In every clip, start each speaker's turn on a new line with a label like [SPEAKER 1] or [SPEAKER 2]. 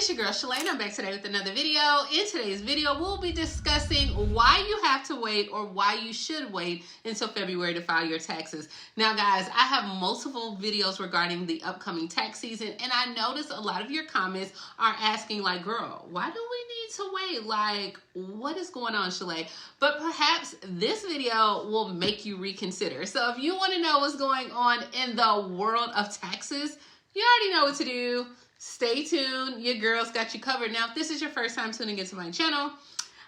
[SPEAKER 1] It's your girl Shalae, and I'm back today with another video. In today's video, we'll be discussing why you have to wait or why you should wait until February to file your taxes. Now guys, I have multiple videos regarding the upcoming tax season, and I noticed a lot of your comments are asking like, girl, why do we need to wait? Like, what is going on, Shalae? But perhaps this video will make you reconsider. So if you want to know what's going on in the world of taxes, you already know what to do. Stay tuned. Your girl's got you covered. Now, if this is your first time tuning into my channel,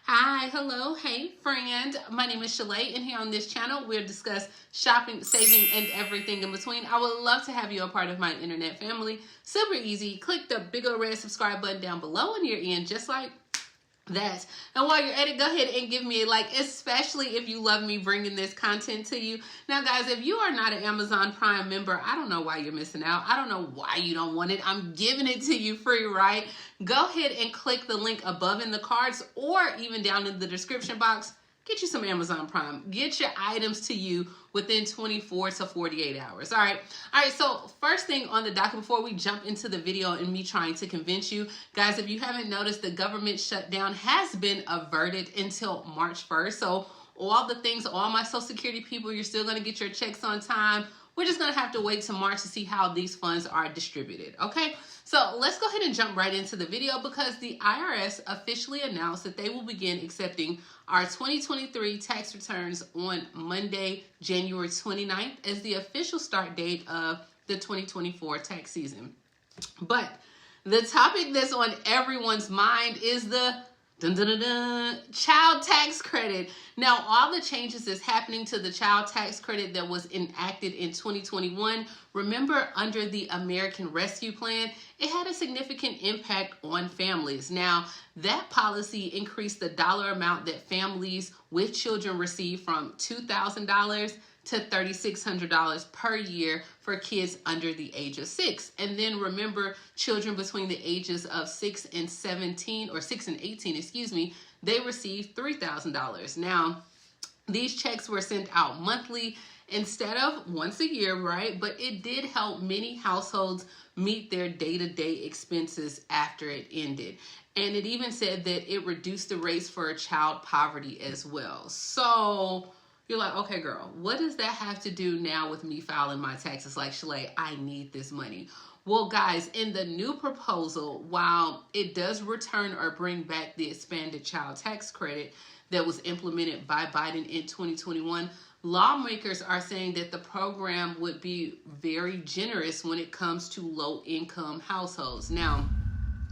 [SPEAKER 1] hi, hello, hey, friend. My name is Shalae, and here on this channel, we'll discuss shopping, saving, and everything in between. I would love to have you a part of my internet family. Super easy. Click the big old red subscribe button down below, and you're in just like that. And while you're at it, go ahead and give me a like, especially if you love me bringing this content to you. Now guys, if you are not an Amazon Prime member, I don't know why you're missing out. I don't know why you don't want it. I'm giving it to you free, right? Go ahead and click the link above in the cards or even down in the description box. Get you some Amazon Prime. Get your items to you within 24 to 48 hours. All right, so first thing on the docket before we jump into the video and me trying to convince you, guys, if you haven't noticed, the government shutdown has been averted until March 1st. So all the things, all my Social Security people, you're still going to get your checks on time. We're just going to have to wait till March to see how these funds are distributed, okay? So let's go ahead and jump right into the video because the IRS officially announced that they will begin accepting our 2023 tax returns on Monday, January 29th as the official start date of the 2024 tax season. But the topic that's on everyone's mind is the child tax credit. Now, all the changes that's happening to the child tax credit that was enacted in 2021, remember under the American Rescue Plan, it had a significant impact on families. Now, that policy increased the dollar amount that families with children receive from $2,000 to $3,600 per year for kids under the age of 6. And then remember, children between the ages of 6 and 17 or 6 and 18, excuse me, they received $3,000. Now, these checks were sent out monthly instead of once a year, right? But it did help many households meet their day-to-day expenses after it ended. And it even said that it reduced the rates for child poverty as well. So you're like, okay, girl, what does that have to do now with me filing my taxes? Like, Shalae, I need this money. Well, guys, in the new proposal, while it does return or bring back the expanded child tax credit that was implemented by Biden in 2021, lawmakers are saying that the program would be very generous when it comes to low-income households. Now,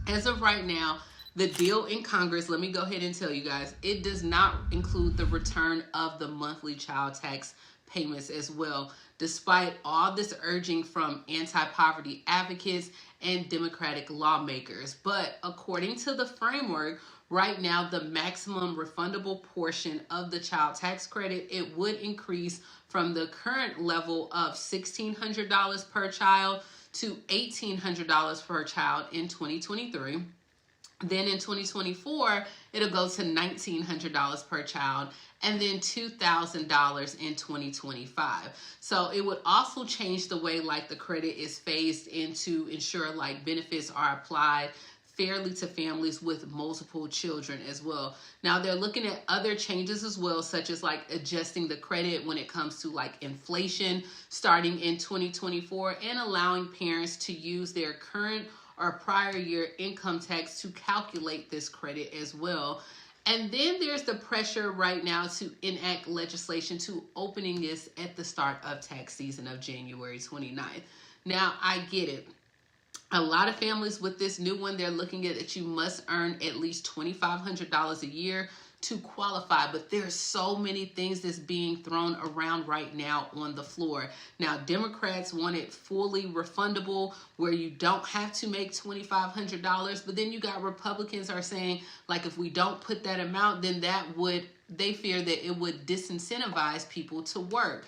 [SPEAKER 1] as of right now, the deal in Congress, let me go ahead and tell you guys, it does not include the return of the monthly child tax payments as well, despite all this urging from anti-poverty advocates and Democratic lawmakers. But according to the framework, right now, the maximum refundable portion of the child tax credit, it would increase from the current level of $1,600 per child to $1,800 per child in 2023. Then in 2024, it'll go to $1,900 per child and then $2,000 in 2025. So it would also change the way like the credit is phased in to ensure like benefits are applied fairly to families with multiple children as well. Now they're looking at other changes as well, such as like adjusting the credit when it comes to like inflation starting in 2024 and allowing parents to use their current or prior year income tax to calculate this credit as well. And then there's the pressure right now to enact legislation to opening this at the start of tax season of January 29th. Now, I get it. A lot of families with this new one, they're looking at that you must earn at least $2,500 a year to qualify, but there's so many things that's being thrown around right now on the floor. Now, Democrats want it fully refundable where you don't have to make $2,500, but then you got Republicans are saying, like, if we don't put that amount, then they fear that it would disincentivize people to work.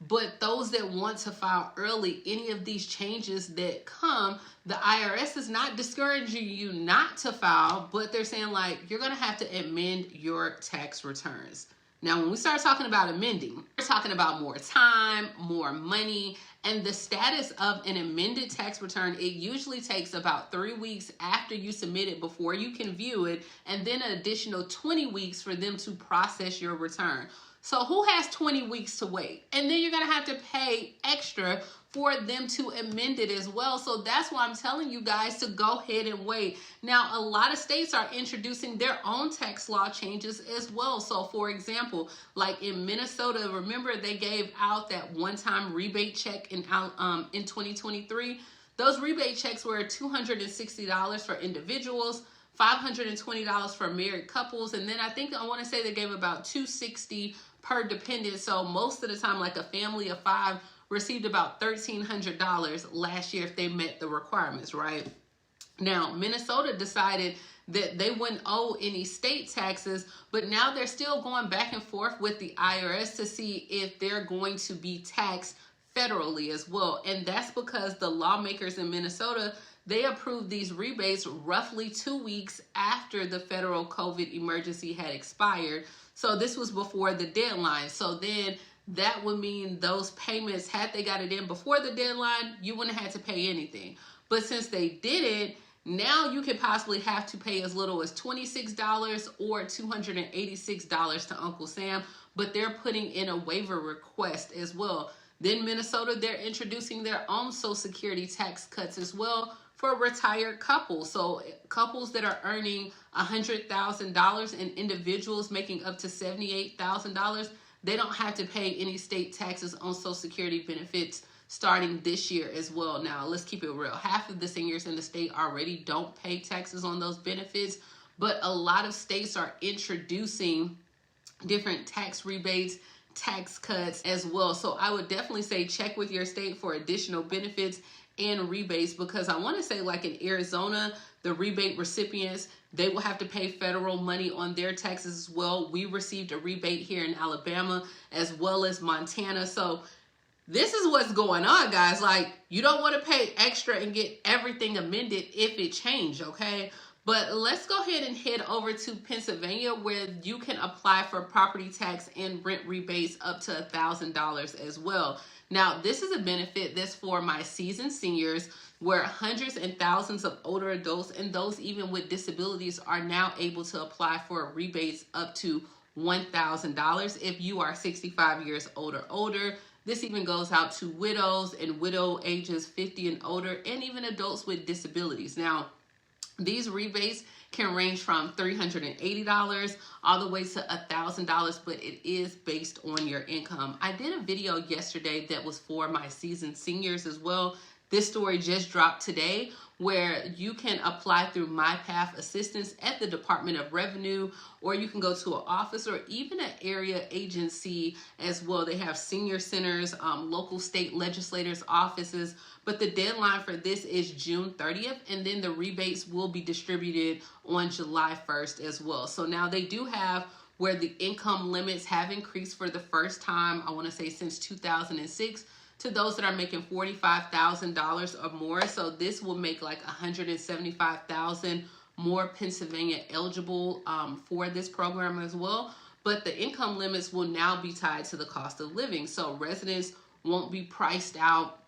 [SPEAKER 1] But those that want to file early, any of these changes that come, the IRS is not discouraging you not to file, but they're saying like, you're going to have to amend your tax returns. Now, when we start talking about amending, we're talking about more time, more money, and the status of an amended tax return. It usually takes about 3 weeks after you submit it before you can view it, and then an additional 20 weeks for them to process your return. So who has 20 weeks to wait? And then you're going to have to pay extra for them to amend it as well. So that's why I'm telling you guys to go ahead and wait. Now, a lot of states are introducing their own tax law changes as well. So for example, like in Minnesota, remember they gave out that one-time rebate check in 2023. Those rebate checks were $260 for individuals, $520 for married couples, and then I want to say they gave about $260 per dependent. So most of the time, like a family of 5 received about $1,300 last year if they met the requirements, right? Now, Minnesota decided that they wouldn't owe any state taxes, but now they're still going back and forth with the IRS to see if they're going to be taxed federally as well. And that's because the lawmakers in Minnesota, they approved these rebates roughly 2 weeks after the federal COVID emergency had expired. So this was before the deadline. So then that would mean those payments, had they got it in before the deadline, you wouldn't have had to pay anything. But since they didn't, now you could possibly have to pay as little as $26 or $286 to Uncle Sam, but they're putting in a waiver request as well. Then Minnesota, they're introducing their own Social Security tax cuts as well for retired couples. So couples that are earning $100,000 and individuals making up to $78,000, they don't have to pay any state taxes on Social Security benefits starting this year as well. Now, let's keep it real. Half of the seniors in the state already don't pay taxes on those benefits, but a lot of states are introducing different tax rebates, tax cuts as well. So I would definitely say check with your state for additional benefits and rebates, because I want to say like in Arizona, the rebate recipients, they will have to pay federal money on their taxes as well. We received a rebate here in Alabama as well as Montana. So this is what's going on, guys. Like, you don't want to pay extra and get everything amended if it changed, okay? But let's go ahead and head over to Pennsylvania, where you can apply for property tax and rent rebates up to $1,000 as well. Now, this is a benefit that's for my seasoned seniors, where hundreds and thousands of older adults and those even with disabilities are now able to apply for rebates up to $1,000 if you are 65 years old or older. This even goes out to widows and widow ages 50 and older, and even adults with disabilities. Now, these rebates can range from $380 all the way to $1,000, but it is based on your income. I did a video yesterday that was for my seasoned seniors as well. This story just dropped today, where you can apply through MyPath Assistance at the Department of Revenue, or you can go to an office or even an area agency as well. They have senior centers, local state legislators' offices, but the deadline for this is June 30th, and then the rebates will be distributed on July 1st as well. So now they do have where the income limits have increased for the first time, I want to say since 2006, to those that are making $45,000 or more. So this will make like $175,000 more Pennsylvania eligible for this program as well. But the income limits will now be tied to the cost of living. So residents won't be priced out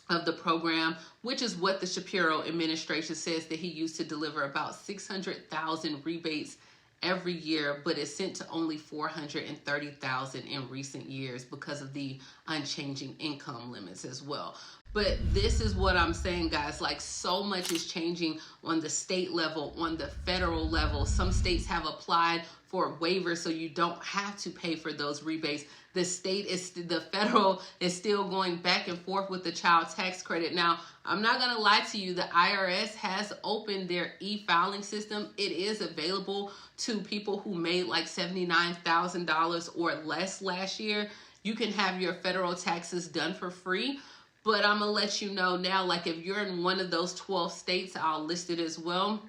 [SPEAKER 1] of the program, which is what the Shapiro administration says that he used to deliver about 600,000 rebates every year, but it's sent to only 430,000 in recent years because of the unchanging income limits as well. But this is what I'm saying, guys, like so much is changing on the state level, on the federal level. Some states have applied for waivers so you don't have to pay for those rebates. The federal is still going back and forth with the child tax credit. Now, I'm not going to lie to you, the IRS has opened their e-filing system. It is available to people who made like $79,000 or less last year. You can have your federal taxes done for free. But I'm going to let you know now, like if you're in one of those 12 states, I'll list it as well.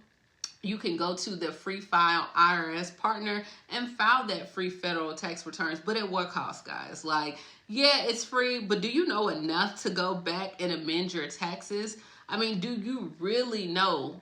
[SPEAKER 1] You can go to the Free File IRS partner and file that free federal tax returns. But at what cost, guys? Like, yeah, it's free, but do you know enough to go back and amend your taxes? I mean, do you really know?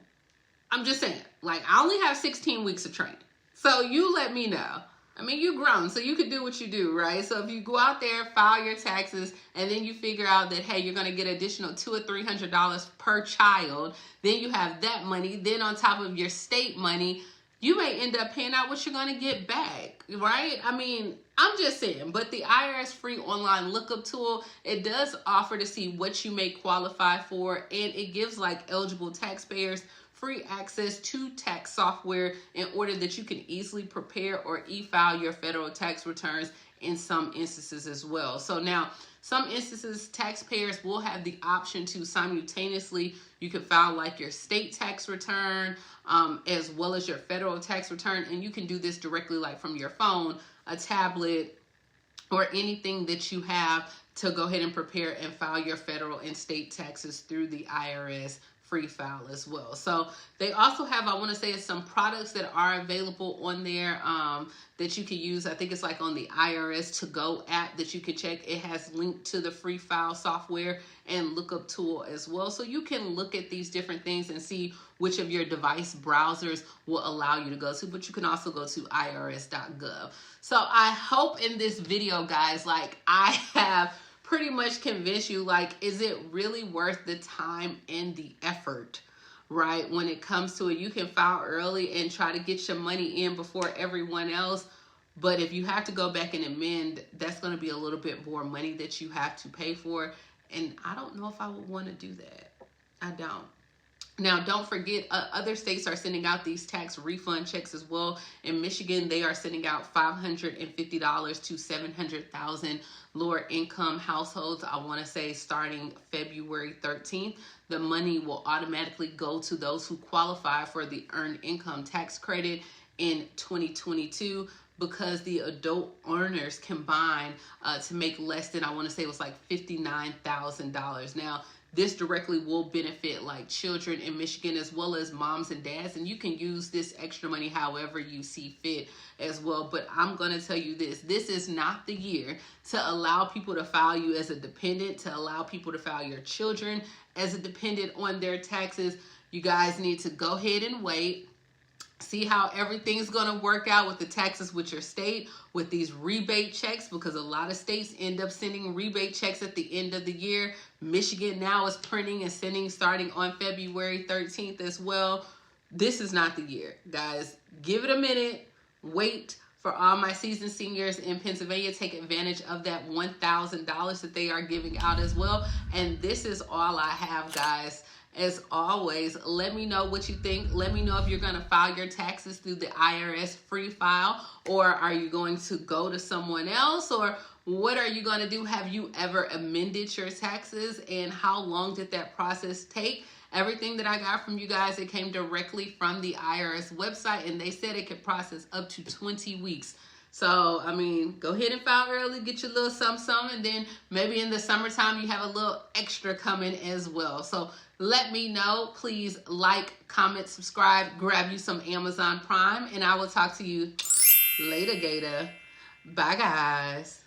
[SPEAKER 1] I'm just saying, like, I only have 16 weeks of training. So you let me know. I mean, you grown, so you could do what you do, right? So if you go out there, file your taxes, and then you figure out that, hey, you're going to get additional $200 or $300 per child, then you have that money. Then on top of your state money, you may end up paying out what you're going to get back, right? I mean, I'm just saying, but the IRS free online lookup tool, it does offer to see what you may qualify for, and it gives like eligible taxpayers free access to tax software in order that you can easily prepare or e-file your federal tax returns in some instances as well. So now, some instances, taxpayers will have the option to simultaneously, you can file like your state tax return as well as your federal tax return, and you can do this directly like from your phone, a tablet, or anything that you have to go ahead and prepare and file your federal and state taxes through the IRS free file as well. So they also have, I want to say, some products that are available on there that you can use. I think it's like on the IRS To Go app that you can check. It has linked to the free file software and lookup tool as well. So you can look at these different things and see which of your device browsers will allow you to go to, but you can also go to irs.gov. So I hope in this video, guys, like I have pretty much convince you, like, is it really worth the time and the effort, right? When it comes to it, you can file early and try to get your money in before everyone else. But if you have to go back and amend, that's going to be a little bit more money that you have to pay for. And I don't know if I would want to do that. I don't. Now, don't forget, other states are sending out these tax refund checks as well. In Michigan, they are sending out $550 to 700,000 lower income households. I want to say starting February 13th, the money will automatically go to those who qualify for the earned income tax credit in 2022. Because the adult earners combined to make less than, I want to say it was like $59,000. Now, this directly will benefit like children in Michigan as well as moms and dads. And you can use this extra money however you see fit as well. But I'm going to tell you this is not the year to allow people to file you as a dependent, to allow people to file your children as a dependent on their taxes. You guys need to go ahead and wait. See how everything's going to work out with the taxes with your state, with these rebate checks, because a lot of states end up sending rebate checks at the end of the year. Michigan now is printing and sending starting on February 13th as well. This is not the year, guys. Give it a minute. Wait for all my seasoned seniors in Pennsylvania. Take advantage of that $1,000 that they are giving out as well. And this is all I have, guys. As always, let me know what you think. Let me know if you're going to file your taxes through the IRS free file, or are you going to go to someone else, or what are you going to do? Have you ever amended your taxes, and how long did that process take? Everything that I got from you guys, it came directly from the IRS website, and they said it could process up to 20 weeks. So, I mean, go ahead and file early, get your little something, and then maybe in the summertime you have a little extra coming as well. So let me know. Please like, comment, subscribe, grab you some Amazon Prime, and I will talk to you later, Gator. Bye, guys.